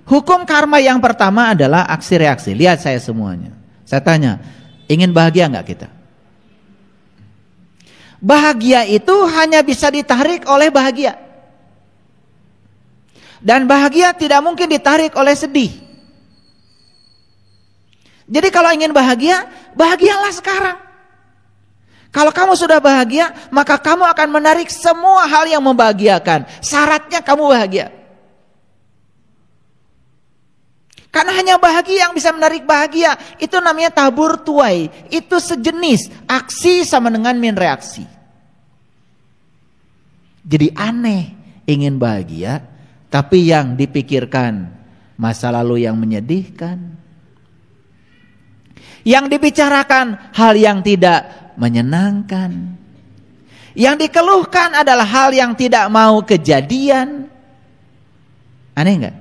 hukum karma yang pertama adalah aksi reaksi. Lihat saya semuanya. Saya tanya, ingin bahagia enggak kita? Bahagia itu hanya bisa ditarik oleh bahagia. Dan bahagia tidak mungkin ditarik oleh sedih. Jadi kalau ingin bahagia, bahagialah sekarang. Kalau kamu sudah bahagia, maka kamu akan menarik semua hal yang membahagiakan. Syaratnya kamu bahagia. Karena hanya bahagia yang bisa menarik bahagia. Itu namanya tabur tuai. Itu sejenis aksi sama dengan min reaksi. Jadi aneh ingin bahagia, tapi yang dipikirkan masa lalu yang menyedihkan. Yang dibicarakan hal yang tidak menyenangkan. Yang dikeluhkan adalah hal yang tidak mau kejadian. Aneh enggak?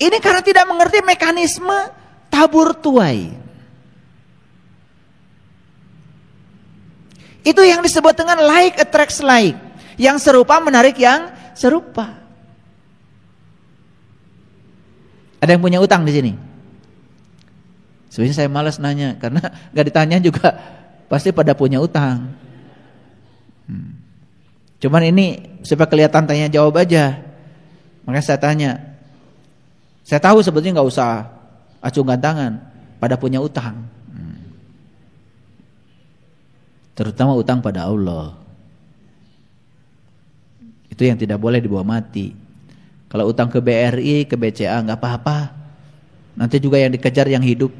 Ini karena tidak mengerti mekanisme tabur tuai. Itu yang disebut dengan like attracts like. Yang serupa menarik yang serupa. Ada yang punya utang di sini? Sebenarnya saya malas nanya karena gak ditanya juga pasti pada punya utang. Cuman ini supaya kelihatan tanya jawab aja. Makanya saya tanya. Saya tahu sebetulnya gak usah acungkan tangan, pada punya utang. Terutama utang pada Allah. Itu yang tidak boleh dibawa mati. Kalau utang ke BRI, ke BCA gak apa-apa. Nanti juga yang dikejar yang hidup.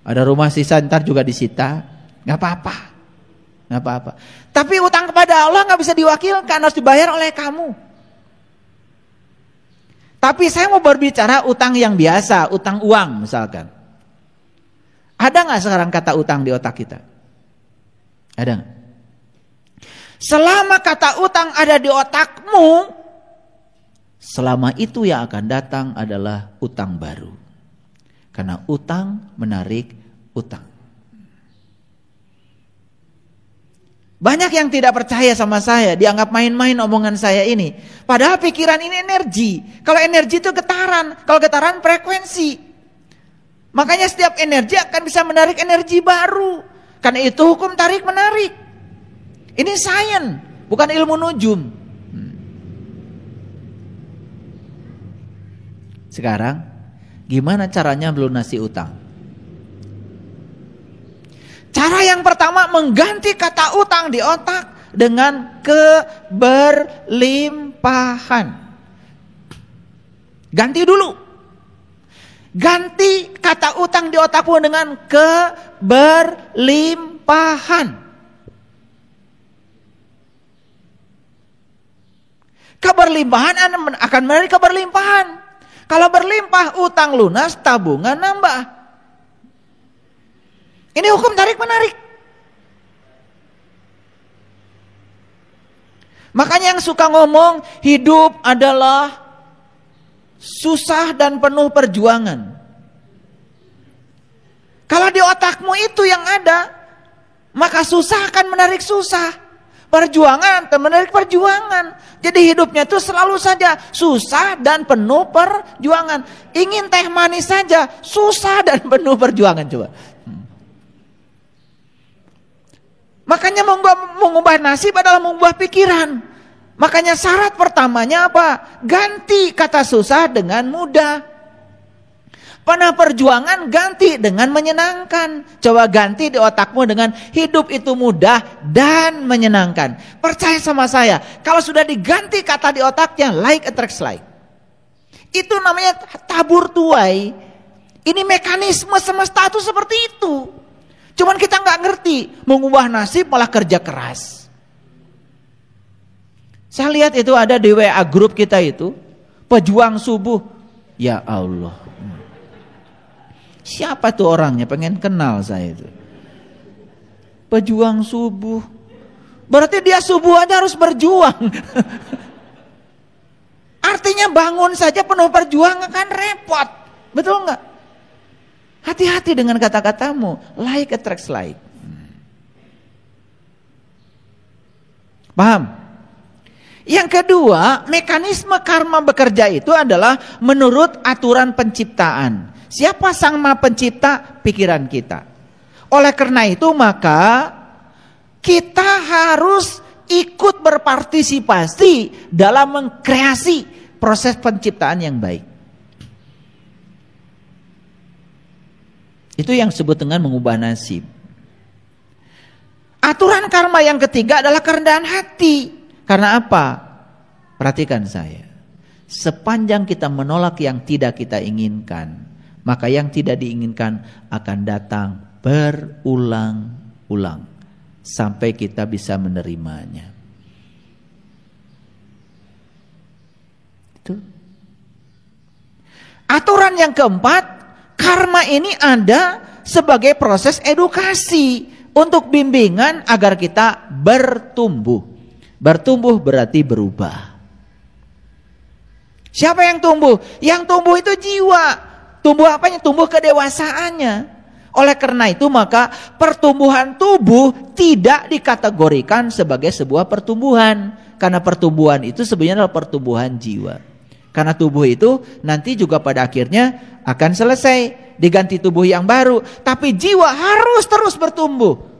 Ada rumah sisa ntar juga disita, nggak apa-apa, nggak apa-apa. Tapi utang kepada Allah nggak bisa diwakilkan, harus dibayar oleh kamu. Tapi saya mau berbicara utang yang biasa, utang uang misalkan. Ada nggak sekarang kata utang di otak kita? Ada nggak? Selama kata utang ada di otakmu, selama itu yang akan datang adalah utang baru. Karena utang menarik utang. Banyak yang tidak percaya sama saya, dianggap main-main omongan saya ini. Padahal pikiran ini energi. Kalau energi itu getaran, kalau getaran frekuensi. Makanya setiap energi akan bisa menarik energi baru. Karena itu hukum tarik menarik. Ini sains, bukan ilmu nujum. Sekarang gimana caranya melunasi utang? Cara yang pertama mengganti kata utang di otak dengan keberlimpahan. Ganti dulu. Ganti kata utang di otakmu dengan keberlimpahan. Keberlimpahan akan menarik keberlimpahan. Kalau berlimpah utang lunas, tabungan nambah. Ini hukum tarik menarik. Makanya yang suka ngomong hidup adalah susah dan penuh perjuangan. Kalau di otakmu itu yang ada, maka susah akan menarik susah. Perjuangan akan menarik perjuangan. Jadi hidupnya itu selalu saja susah dan penuh perjuangan. Ingin teh manis saja susah dan penuh perjuangan. Coba. Makanya mengubah nasib adalah mengubah pikiran. Makanya syarat pertamanya apa? Ganti kata susah dengan mudah. Pernah perjuangan ganti dengan menyenangkan. Coba ganti di otakmu dengan hidup itu mudah dan menyenangkan. Percaya sama saya, kalau sudah diganti kata di otaknya, like attracts like. Itu namanya tabur tuai. Ini mekanisme semesta itu seperti itu. Cuman kita nggak ngerti, mengubah nasib malah kerja keras. Saya lihat itu ada di WA grup kita itu, pejuang subuh. Ya Allah. Siapa tuh orangnya? Pengen kenal saya itu. Pejuang subuh. Berarti dia subuh aja harus berjuang. Artinya bangun saja penuh perjuangan kan repot. Betul nggak? Hati-hati dengan kata-katamu. Like attracts like. Paham? Yang kedua, mekanisme karma bekerja itu adalah menurut aturan penciptaan. Siapa sang Maha Pencipta? Pikiran kita. Oleh karena itu maka kita harus ikut berpartisipasi dalam mengkreasi proses penciptaan yang baik. Itu yang disebut dengan mengubah nasib. Aturan karma yang ketiga adalah kerendahan hati. Karena apa? Perhatikan saya. Sepanjang kita menolak yang tidak kita inginkan, maka yang tidak diinginkan akan datang berulang-ulang sampai kita bisa menerimanya. Itu. Aturan yang keempat, karma ini ada sebagai proses edukasi untuk bimbingan agar kita bertumbuh. Bertumbuh berarti berubah. Siapa yang tumbuh? Yang tumbuh itu jiwa. Tumbuh apanya? Tumbuh kedewasaannya. Oleh karena itu maka pertumbuhan tubuh tidak dikategorikan sebagai sebuah pertumbuhan. Karena pertumbuhan itu sebenarnya adalah pertumbuhan jiwa. Karena tubuh itu nanti juga pada akhirnya akan selesai, diganti tubuh yang baru. Tapi jiwa harus terus bertumbuh.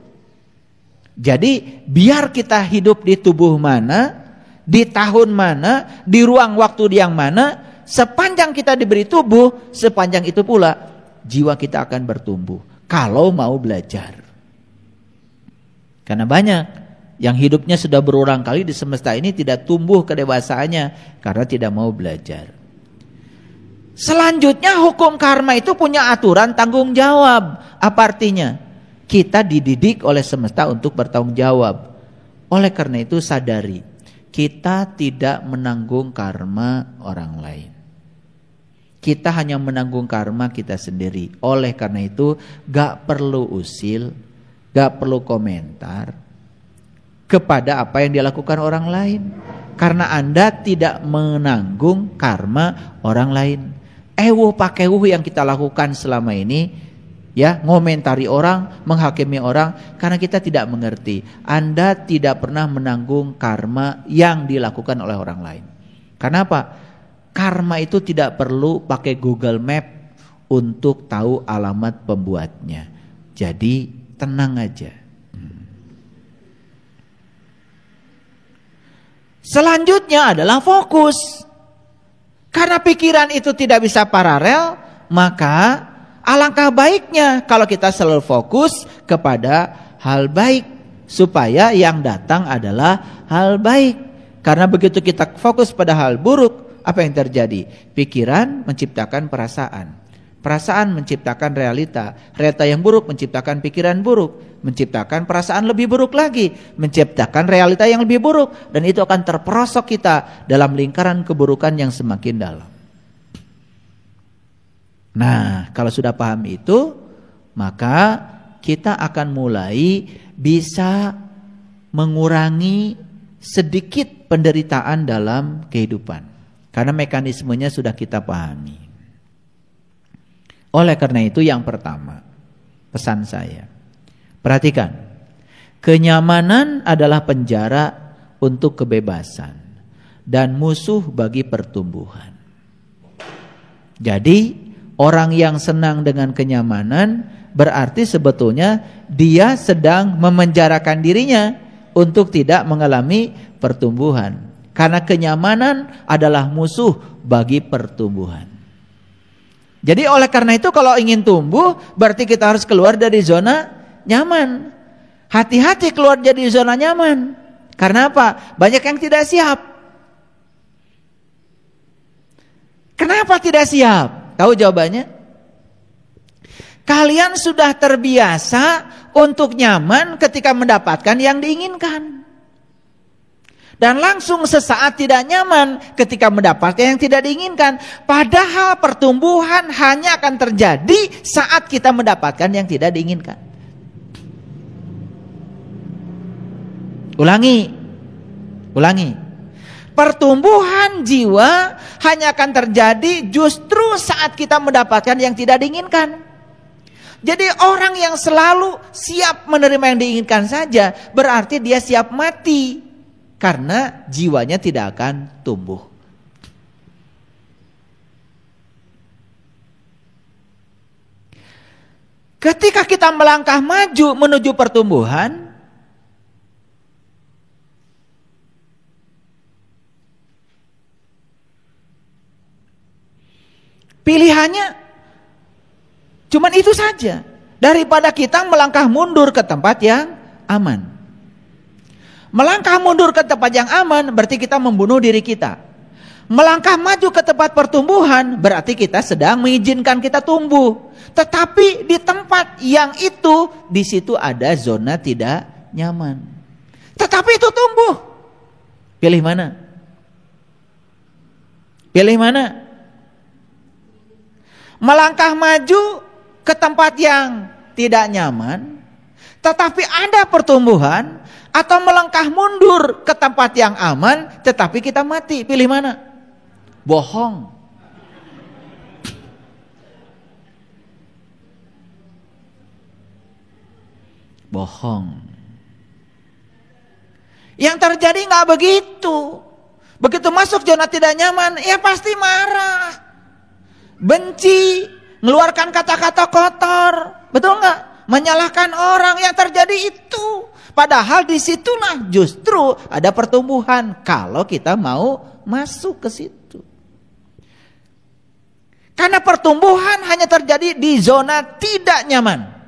Jadi biar kita hidup di tubuh mana, di tahun mana, di ruang waktu yang mana, sepanjang kita diberi tubuh, sepanjang itu pula jiwa kita akan bertumbuh. Kalau mau belajar. Karena banyak yang hidupnya sudah berulang kali di semesta ini tidak tumbuh kedewasaannya karena tidak mau belajar. Selanjutnya hukum karma itu punya aturan tanggung jawab. Apa artinya? Kita dididik oleh semesta untuk bertanggung jawab. Oleh karena itu sadari, kita tidak menanggung karma orang lain. Kita hanya menanggung karma kita sendiri. Oleh karena itu gak perlu usil, gak perlu komentar kepada apa yang dilakukan orang lain. Karena Anda tidak menanggung karma orang lain. Ewuh pakewuh yang kita lakukan selama ini, ya, ngomentari orang, menghakimi orang, karena kita tidak mengerti. Anda tidak pernah menanggung karma yang dilakukan oleh orang lain. Karena apa? Karma itu tidak perlu pakai Google Map untuk tahu alamat pembuatnya. Jadi tenang aja. Selanjutnya adalah fokus. Karena pikiran itu tidak bisa paralel, maka alangkah baiknya kalau kita selalu fokus kepada hal baik, supaya yang datang adalah hal baik. Karena begitu kita fokus pada hal buruk, apa yang terjadi? Pikiran menciptakan perasaan, perasaan menciptakan realita, realita yang buruk menciptakan pikiran buruk, menciptakan perasaan lebih buruk lagi, menciptakan realita yang lebih buruk, dan itu akan terperosok kita dalam lingkaran keburukan yang semakin dalam. Nah, kalau sudah paham itu, maka kita akan mulai bisa mengurangi sedikit penderitaan dalam kehidupan. Karena mekanismenya sudah kita pahami. Oleh karena itu yang pertama, pesan saya, perhatikan, kenyamanan adalah penjara untuk kebebasan dan musuh bagi pertumbuhan. Jadi orang yang senang dengan kenyamanan berarti sebetulnya dia sedang memenjarakan dirinya untuk tidak mengalami pertumbuhan. Karena kenyamanan adalah musuh bagi pertumbuhan. Jadi oleh karena itu kalau ingin tumbuh berarti kita harus keluar dari zona nyaman. Hati-hati keluar dari zona nyaman. Karena apa? Banyak yang tidak siap. Kenapa tidak siap? Tahu jawabannya? Kalian sudah terbiasa untuk nyaman ketika mendapatkan yang diinginkan. Dan langsung sesaat tidak nyaman ketika mendapatkan yang tidak diinginkan. Padahal pertumbuhan hanya akan terjadi saat kita mendapatkan yang tidak diinginkan. Ulangi. Pertumbuhan jiwa hanya akan terjadi justru saat kita mendapatkan yang tidak diinginkan. Jadi orang yang selalu siap menerima yang diinginkan saja berarti dia siap mati. karena jiwanya tidak akan tumbuh. Ketika kita melangkah maju menuju pertumbuhan, pilihannya cuman itu saja, daripada kita melangkah mundur ke tempat yang aman. Melangkah mundur ke tempat yang aman berarti kita membunuh diri kita. Melangkah maju ke tempat pertumbuhan berarti kita sedang mengizinkan kita tumbuh. Tetapi di tempat yang itu, di situ ada zona tidak nyaman. Tetapi itu tumbuh. Pilih mana? Pilih mana? Melangkah maju ke tempat yang tidak nyaman, tetapi ada pertumbuhan, atau melangkah mundur ke tempat yang aman, tetapi kita mati. Pilih mana? Bohong. Bohong. Yang terjadi nggak begitu. Begitu masuk zona tidak nyaman, ya pasti marah, benci, mengeluarkan kata-kata kotor, betul nggak? Menyalahkan orang. Yang terjadi itu. Padahal disitulah justru ada pertumbuhan kalau kita mau masuk ke situ. Karena pertumbuhan hanya terjadi di zona tidak nyaman.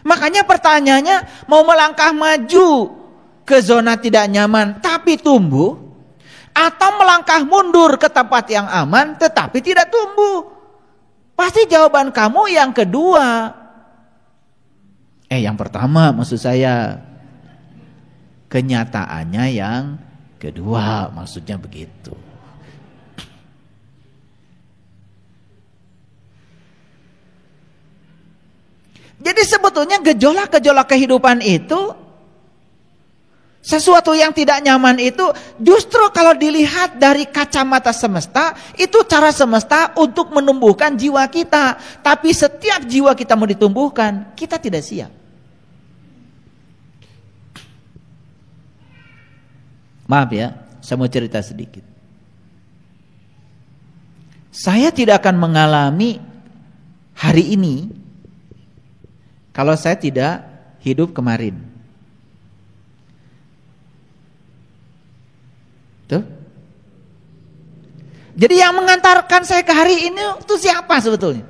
Makanya pertanyaannya, mau melangkah maju ke zona tidak nyaman tapi tumbuh, atau melangkah mundur ke tempat yang aman tetapi tidak tumbuh? Pasti jawaban kamu yang kedua. Yang pertama maksud saya. Kenyataannya yang kedua, maksudnya begitu. Jadi sebetulnya gejolak-gejolak kehidupan itu, sesuatu yang tidak nyaman itu, justru kalau dilihat dari kacamata semesta, itu cara semesta untuk menumbuhkan jiwa kita. Tapi setiap jiwa kita mau ditumbuhkan, kita tidak siap. Maaf ya, saya mau cerita sedikit. Saya tidak akan mengalami hari ini kalau saya tidak hidup kemarin. Tuh. Jadi yang mengantarkan saya ke hari ini itu siapa sebetulnya?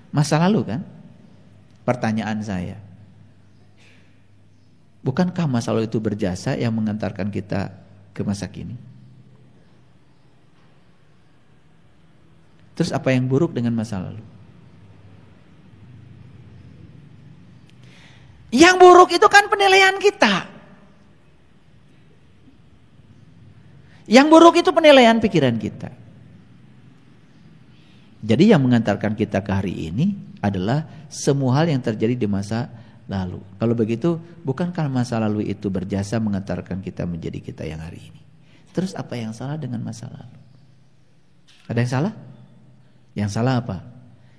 Masa lalu kan? Pertanyaan saya. Bukankah masa lalu itu berjasa yang mengantarkan kita ke masa kini? Terus apa yang buruk dengan masa lalu? Yang buruk itu kan penilaian kita. Yang buruk itu penilaian pikiran kita. Jadi yang mengantarkan kita ke hari ini adalah semua hal yang terjadi di masa lalu. Kalau begitu, bukankah masa lalu itu berjasa mengantarkan kita menjadi kita yang hari ini? Terus apa yang salah dengan masa lalu? Ada yang salah? Yang salah apa?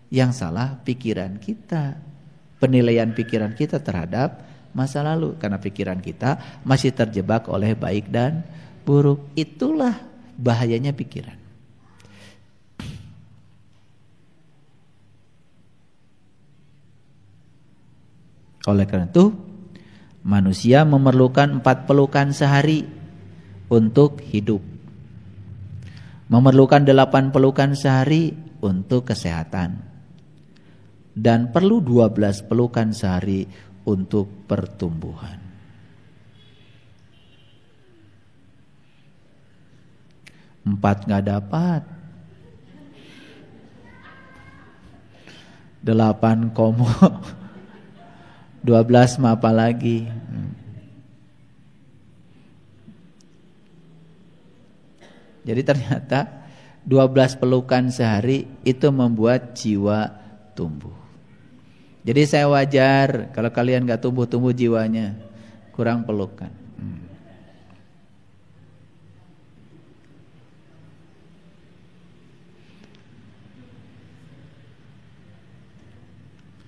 Yang salah pikiran kita. Penilaian pikiran kita terhadap masa lalu. Karena pikiran kita masih terjebak oleh baik dan buruk. Itulah bahayanya pikiran. Oleh karena itu, manusia memerlukan 4 pelukan sehari untuk hidup. Memerlukan 8 pelukan sehari untuk kesehatan. Dan perlu 12 pelukan sehari untuk pertumbuhan. Empat nggak dapat. 8 komo. 12 mah apa lagi? Jadi ternyata 12 pelukan sehari itu membuat jiwa tumbuh. Jadi saya wajar kalau kalian gak tumbuh-tumbuh jiwanya, kurang pelukan.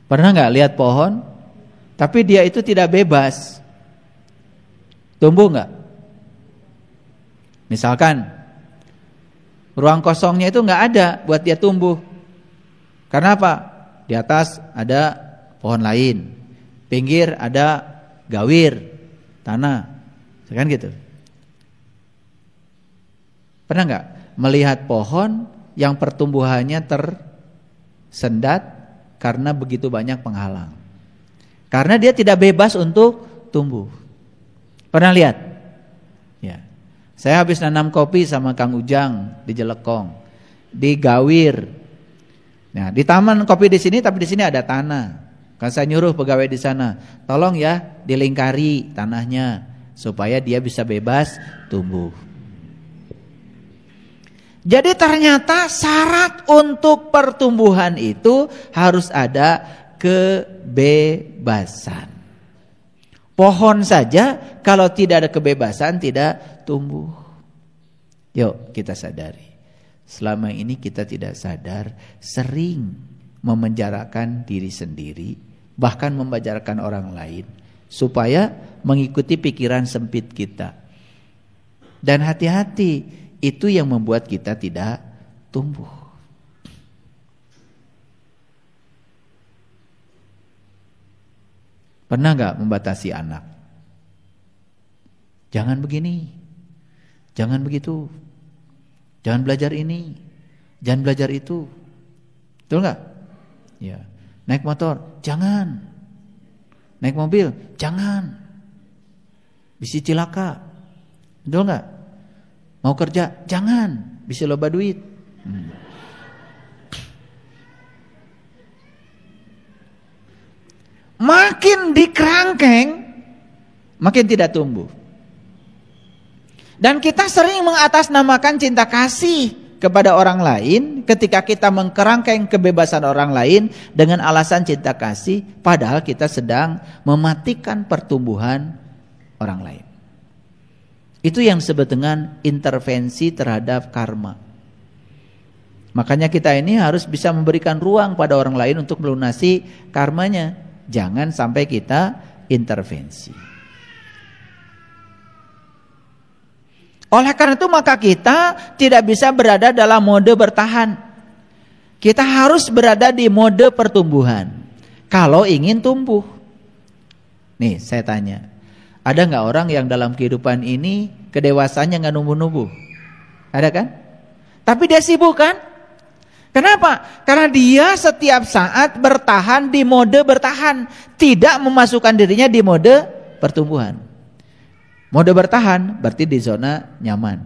Pernah gak lihat pohon? Tapi dia itu tidak bebas. Tumbuh nggak? Misalkan ruang kosongnya itu nggak ada buat dia tumbuh. Karena apa? Di atas ada pohon lain, pinggir ada gawir tanah, kan gitu. Pernah nggak melihat pohon yang pertumbuhannya tersendat karena begitu banyak penghalang? Karena dia tidak bebas untuk tumbuh. Pernah lihat? Ya. Saya habis nanam kopi sama Kang Ujang di Jelekong, di Gawir. Nah, di taman kopi di sini, tapi di sini ada tanah. Kan saya nyuruh pegawai di sana, tolong ya dilingkari tanahnya supaya dia bisa bebas tumbuh. Jadi ternyata syarat untuk pertumbuhan itu harus ada kebebasan. Pohon saja kalau tidak ada kebebasan tidak tumbuh. Yuk kita sadari, selama ini kita tidak sadar sering memenjarakan diri sendiri, bahkan membajarkan orang lain supaya mengikuti pikiran sempit kita. Dan hati-hati, itu yang membuat kita tidak tumbuh. Pernah gak membatasi anak? Jangan begini, jangan begitu, jangan belajar ini, jangan belajar itu. Betul gak? Ya. Naik motor, jangan. Naik mobil, jangan. Bisa cilaka. Betul gak? Mau kerja, jangan. Bisa loba duit. Makin dikerangkeng, makin tidak tumbuh. Dan kita sering mengatasnamakan cinta kasih kepada orang lain ketika kita mengkerangkeng kebebasan orang lain dengan alasan cinta kasih, padahal kita sedang mematikan pertumbuhan orang lain. Itu yang disebut dengan intervensi terhadap karma. Makanya kita ini harus bisa memberikan ruang pada orang lain untuk melunasi karmanya. Jangan sampai kita intervensi. Oleh karena itu maka kita tidak bisa berada dalam mode bertahan. Kita harus berada di mode pertumbuhan kalau ingin tumbuh. Nih saya tanya, ada gak orang yang dalam kehidupan ini kedewasannya gak numbuh-numbuh? Ada kan? Tapi dia sibuk kan? Kenapa? Karena dia setiap saat bertahan di mode bertahan, tidak memasukkan dirinya di mode pertumbuhan. Mode bertahan berarti di zona nyaman.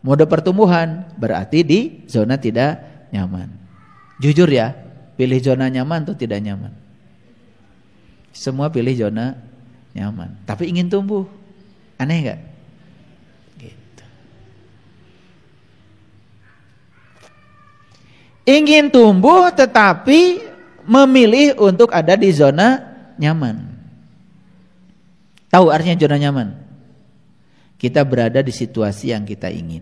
Mode pertumbuhan berarti di zona tidak nyaman. Jujur ya, pilih zona nyaman atau tidak nyaman? Semua pilih zona nyaman, tapi ingin tumbuh. Aneh gak? Gitu. Ingin tumbuh tetapi memilih untuk ada di zona nyaman. Tahu artinya zona nyaman? Kita berada di situasi yang kita ingin,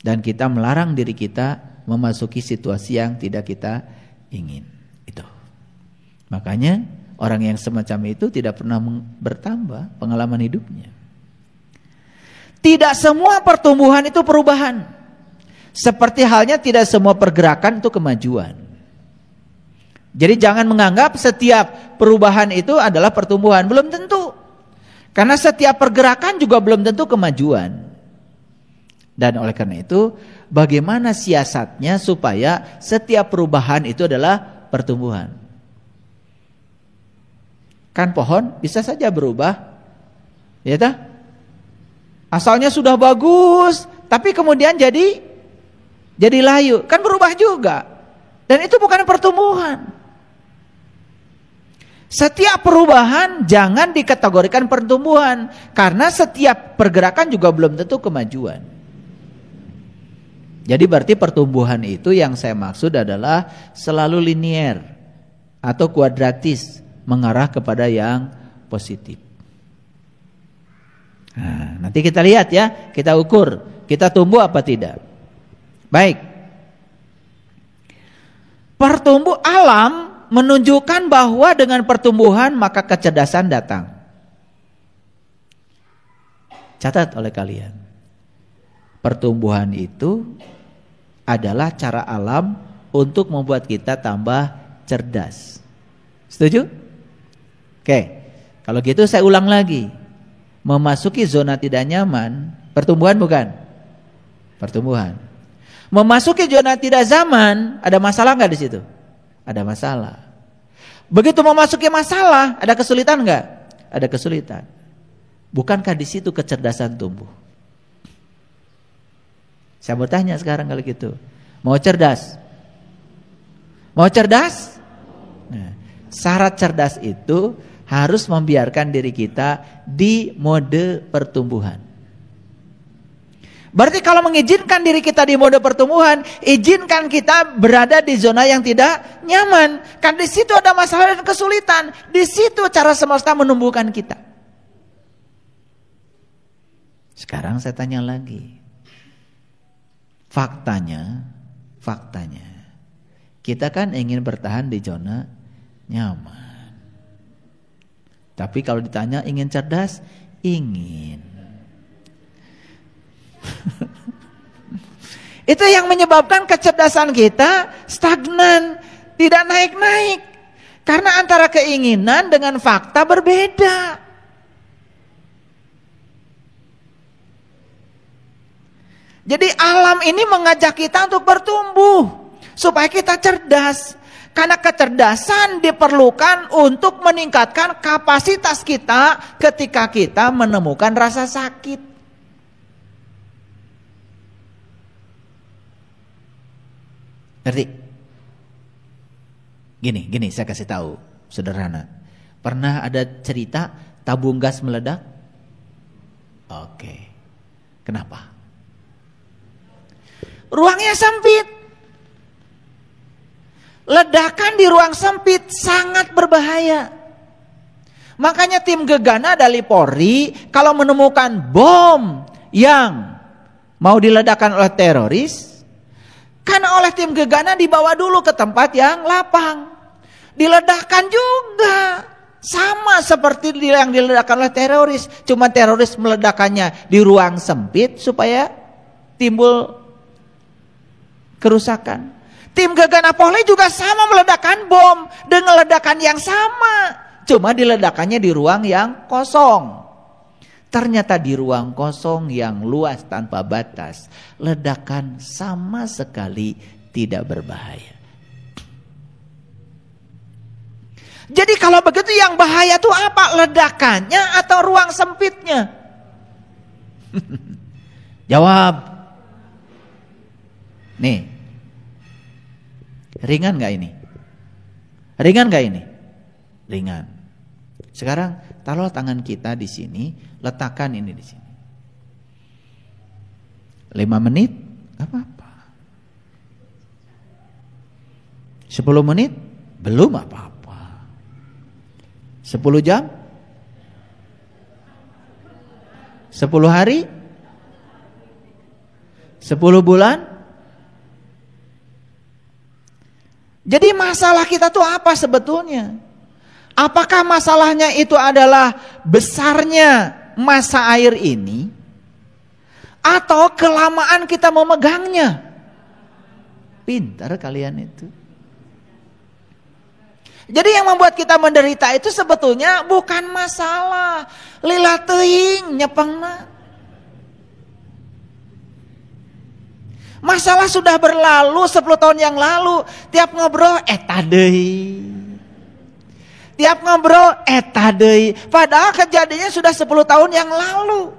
dan kita melarang diri kita memasuki situasi yang tidak kita ingin. Itu. Makanya orang yang semacam itu tidak pernah bertambah pengalaman hidupnya. Tidak semua pertumbuhan itu perubahan. Seperti halnya tidak semua pergerakan itu kemajuan. Jadi jangan menganggap setiap perubahan itu adalah pertumbuhan. Belum tentu. Karena setiap pergerakan juga belum tentu kemajuan. Dan oleh karena itu, bagaimana siasatnya supaya setiap perubahan itu adalah pertumbuhan? Kan pohon bisa saja berubah, ya tak? Asalnya sudah bagus, tapi kemudian jadi layu, kan berubah juga. Dan itu bukan pertumbuhan. Setiap perubahan jangan dikategorikan pertumbuhan, karena setiap pergerakan juga belum tentu kemajuan. Jadi berarti pertumbuhan itu yang saya maksud adalah selalu linier atau kuadratis, mengarah kepada yang positif. Nah, nanti kita lihat ya, kita ukur, kita tumbuh apa tidak. Baik. Pertumbuh alam menunjukkan bahwa dengan pertumbuhan maka kecerdasan datang. Catat oleh kalian. Pertumbuhan itu adalah cara alam untuk membuat kita tambah cerdas. Setuju? Oke. Kalau gitu saya ulang lagi. Memasuki zona tidak nyaman, pertumbuhan bukan? Pertumbuhan. Memasuki zona tidak zaman, ada masalah nggak di situ? Ada masalah. Begitu memasuki masalah, ada kesulitan nggak? Ada kesulitan. Bukankah di situ kecerdasan tumbuh? Saya mau tanya sekarang kalau gitu. Mau cerdas? Mau cerdas? Nah, syarat cerdas itu harus membiarkan diri kita di mode pertumbuhan. Berarti kalau mengizinkan diri kita di mode pertumbuhan, izinkan kita berada di zona yang tidak nyaman. Kan di situ ada masalah dan kesulitan. Di situ cara semesta menumbuhkan kita. Sekarang saya tanya lagi. Faktanya, kita kan ingin bertahan di zona nyaman. Tapi kalau ditanya ingin cerdas, ingin. Itu yang menyebabkan kecerdasan kita stagnan, tidak naik-naik. Karena antara keinginan dengan fakta berbeda. Jadi alam ini mengajak kita untuk bertumbuh supaya kita cerdas. Karena kecerdasan diperlukan untuk meningkatkan kapasitas kita ketika kita menemukan rasa sakit. Ngerti? Gini saya kasih tahu, sederhana. Pernah ada cerita tabung gas meledak? Oke. Kenapa? Ruangnya sempit. Ledakan di ruang sempit sangat berbahaya. Makanya tim gegana dari Polri kalau menemukan bom yang mau diledakkan oleh teroris, karena oleh tim gegana dibawa dulu ke tempat yang lapang. Diledakkan juga. Sama seperti yang diledakkan oleh teroris. Cuma teroris meledakannya di ruang sempit supaya timbul kerusakan. Tim gegana Polri juga sama meledakkan bom dengan ledakan yang sama, cuma diledakannya di ruang yang kosong. Ternyata di ruang kosong yang luas tanpa batas, ledakan sama sekali tidak berbahaya. Jadi kalau begitu yang bahaya itu apa? Ledakannya atau ruang sempitnya? Jawab. Nih, ringan gak ini? Ringan gak ini? Ringan. Sekarang taruh tangan kita di sini, letakkan ini di sini. 5 menit, gak apa-apa. 10 menit, belum apa-apa. 10 jam? 10 hari? 10 bulan? Jadi masalah kita tuh apa sebetulnya? Apakah masalahnya itu adalah besarnya masa air ini? Atau kelamaan kita memegangnya? Pintar kalian itu. Jadi yang membuat kita menderita itu sebetulnya bukan masalah. Lila teuing nyepengna. Masalah sudah berlalu 10 tahun yang lalu. Tiap ngobrol eta deui. Tiap ngobrol eta deui. Padahal kejadiannya sudah 10 tahun yang lalu.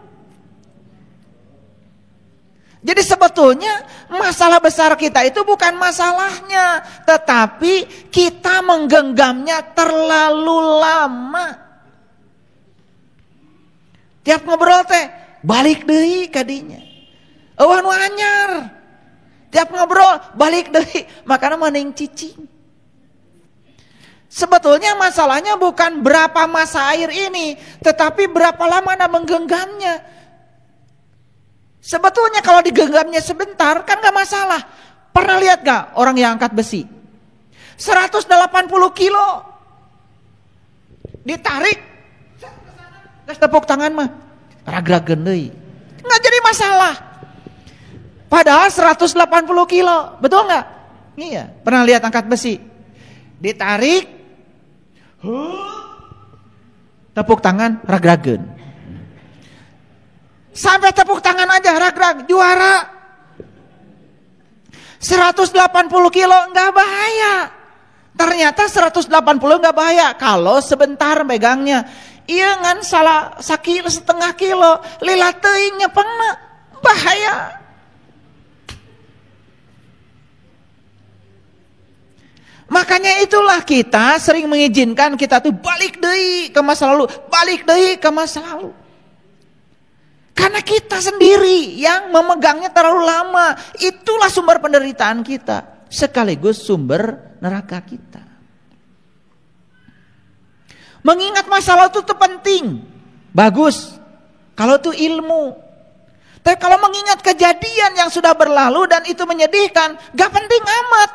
Jadi sebetulnya masalah besar kita itu bukan masalahnya, tetapi kita menggenggamnya terlalu lama. Tiap ngobrol teh balik deui kadinya. Eueuh nu anyar. Tiap ngobrol balik deui, makana mending cicing. Sebetulnya masalahnya bukan berapa masa air ini, tetapi berapa lama Anda menggenggamnya. Sebetulnya kalau digenggamnya sebentar kan gak masalah. Pernah lihat gak orang yang angkat besi? 180 kilo. Ditarik. Gak tepuk tangan mah. ragrageun deui. Nggak jadi masalah. Padahal 180 kilo, betul nggak? Iya, pernah lihat angkat besi? Ditarik, tepuk tangan, ragrageun. Sampai tepuk tangan aja ragrag, juara. 180 kilo nggak bahaya. Ternyata 180 nggak bahaya kalau sebentar megangnya. Iya ngan salah sakilo setengah kilo, lila teuing nyepengna bahaya. Makanya itulah kita sering mengizinkan kita tuh balik deui ke masa lalu, balik deui ke masa lalu. Karena kita sendiri yang memegangnya terlalu lama, itulah sumber penderitaan kita, sekaligus sumber neraka kita. Mengingat masa lalu itu penting, bagus, kalau itu ilmu. Tapi kalau mengingat kejadian yang sudah berlalu dan itu menyedihkan, gak penting amat.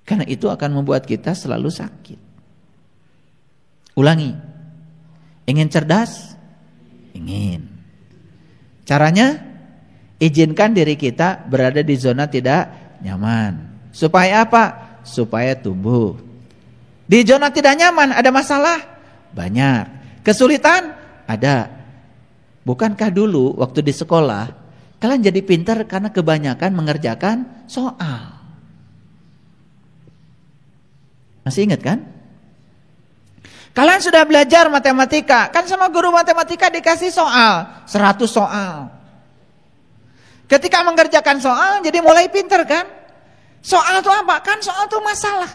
Karena itu akan membuat kita selalu sakit. Ulangi, ingin cerdas? Ingin. Caranya, izinkan diri kita berada di zona tidak nyaman. Supaya apa? Supaya tumbuh. Di zona tidak nyaman ada masalah? Banyak. Kesulitan? Ada. Bukankah dulu waktu di sekolah kalian jadi pintar karena kebanyakan mengerjakan soal? Masih ingat kan? Kalian sudah belajar matematika, kan sama guru matematika dikasih soal, 100 soal. Ketika mengerjakan soal jadi mulai pintar kan? Soal itu apa? Kan soal itu masalah.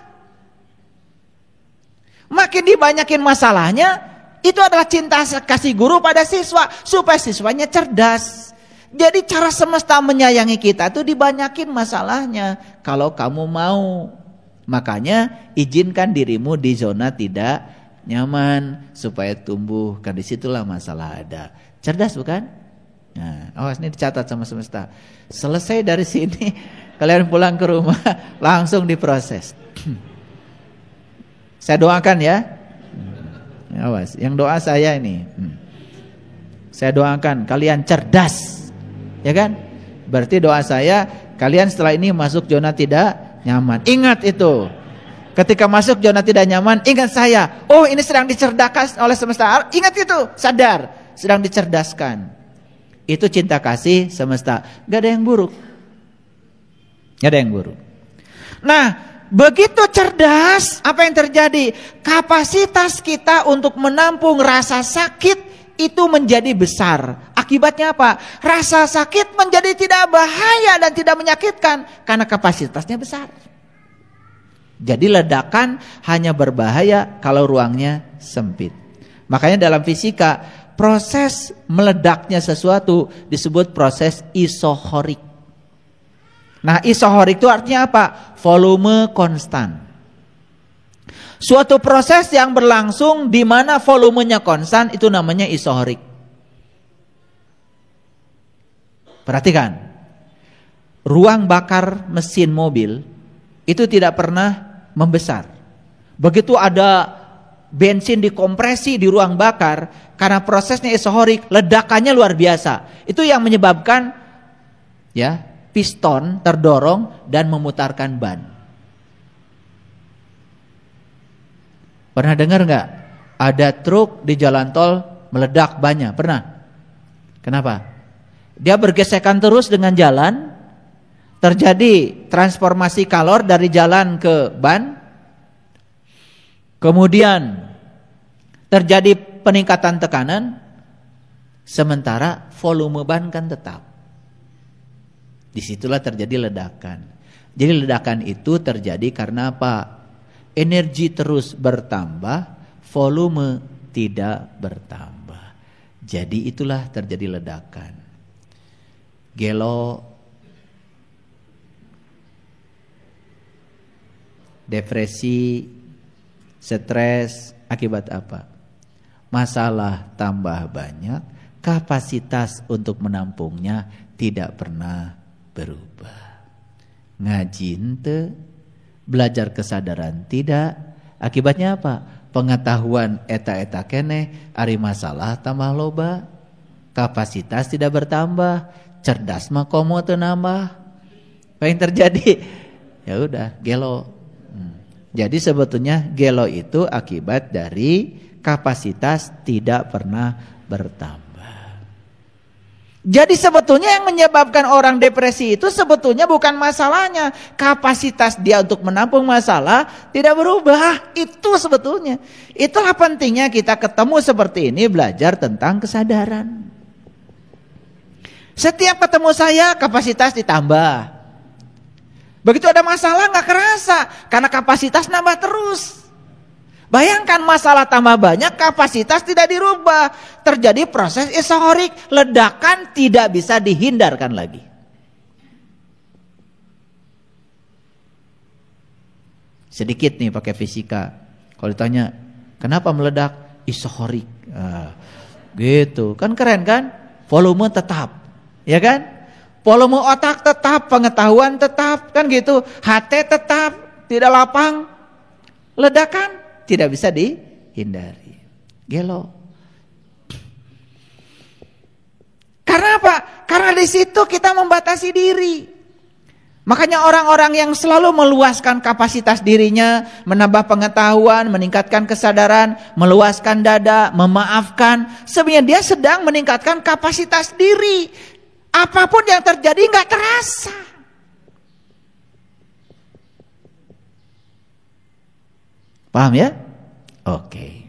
Makin dibanyakin masalahnya, itu adalah cinta kasih guru pada siswa, supaya siswanya cerdas. Jadi cara semesta menyayangi kita itu dibanyakin masalahnya, kalau kamu mau. Makanya izinkan dirimu di zona tidak nyaman supaya tumbuh, kan disitulah masalah ada. Cerdas bukan? Nah, awas ini dicatat sama semesta. Selesai dari sini kalian pulang ke rumah langsung diproses. Saya doakan ya. Awas, yang doa saya ini. Saya doakan kalian cerdas, ya kan? Berarti doa saya kalian setelah ini masuk zona tidak nyaman. Ingat itu. Ketika masuk zona tidak nyaman, ingat saya. Oh, ini sedang dicerdakan oleh semesta. Ingat itu, sadar, sedang dicerdaskan. Itu cinta kasih semesta. Gak ada yang buruk. Gak ada yang buruk. Nah, begitu cerdas, apa yang terjadi? Kapasitas kita untuk menampung rasa sakit itu menjadi besar. Akibatnya apa? Rasa sakit menjadi tidak bahaya dan tidak menyakitkan karena kapasitasnya besar. Jadi ledakan hanya berbahaya kalau ruangnya sempit. Makanya dalam fisika proses meledaknya sesuatu disebut proses isohorik. Nah, isohorik itu artinya apa? Volume konstan. Suatu proses yang berlangsung di mana volumenya konstan itu namanya isohorik. Perhatikan, ruang bakar mesin mobil itu tidak pernah membesar. Begitu ada bensin dikompresi di ruang bakar, karena prosesnya isohorik, ledakannya luar biasa. Itu yang menyebabkan ya piston terdorong dan memutarkan ban. Pernah dengar nggak? Ada truk di jalan tol meledak bannya. Pernah? Kenapa? Dia bergesekan terus dengan jalan, terjadi transformasi kalor dari jalan ke ban, kemudian terjadi peningkatan tekanan, sementara volume ban kan tetap. Disitulah terjadi ledakan. Jadi ledakan itu terjadi karena apa? Energi terus bertambah, volume tidak bertambah. Jadi itulah terjadi ledakan. Gelo, depresi, stres, akibat apa? Masalah tambah banyak, kapasitas untuk menampungnya tidak pernah berubah. Ngaji ente, belajar kesadaran tidak, akibatnya apa? pengetahuan eta-eta keneh, ari masalah tambah loba, kapasitas tidak bertambah, cerdas mah komo teu nambah. Apa yang terjadi? Ya udah, gelo. Jadi sebetulnya gelo itu akibat dari kapasitas tidak pernah bertambah. Jadi sebetulnya yang menyebabkan orang depresi itu sebetulnya bukan masalahnya. Kapasitas dia untuk menampung masalah tidak berubah. Itu sebetulnya. Itulah pentingnya kita ketemu seperti ini, belajar tentang kesadaran. Setiap ketemu saya kapasitas ditambah. Begitu ada masalah gak kerasa. Karena kapasitas nambah terus. Bayangkan masalah tambah banyak, kapasitas tidak dirubah. Terjadi proses isohorik, ledakan tidak bisa dihindarkan lagi. Sedikit nih pakai fisika. Kalau ditanya, kenapa meledak? Isohorik. Gitu, kan keren kan? Volume tetap, ya kan? Volume otak tetap, pengetahuan tetap, kan gitu. HT tetap, tidak lapang. Ledakan tidak bisa dihindari. Gelo. Karena apa? Karena di situ kita membatasi diri. Makanya orang-orang yang selalu meluaskan kapasitas dirinya, menambah pengetahuan, meningkatkan kesadaran, meluaskan dada, memaafkan, sebenarnya dia sedang meningkatkan kapasitas diri. Apapun yang terjadi nggak terasa. Paham ya? Oke.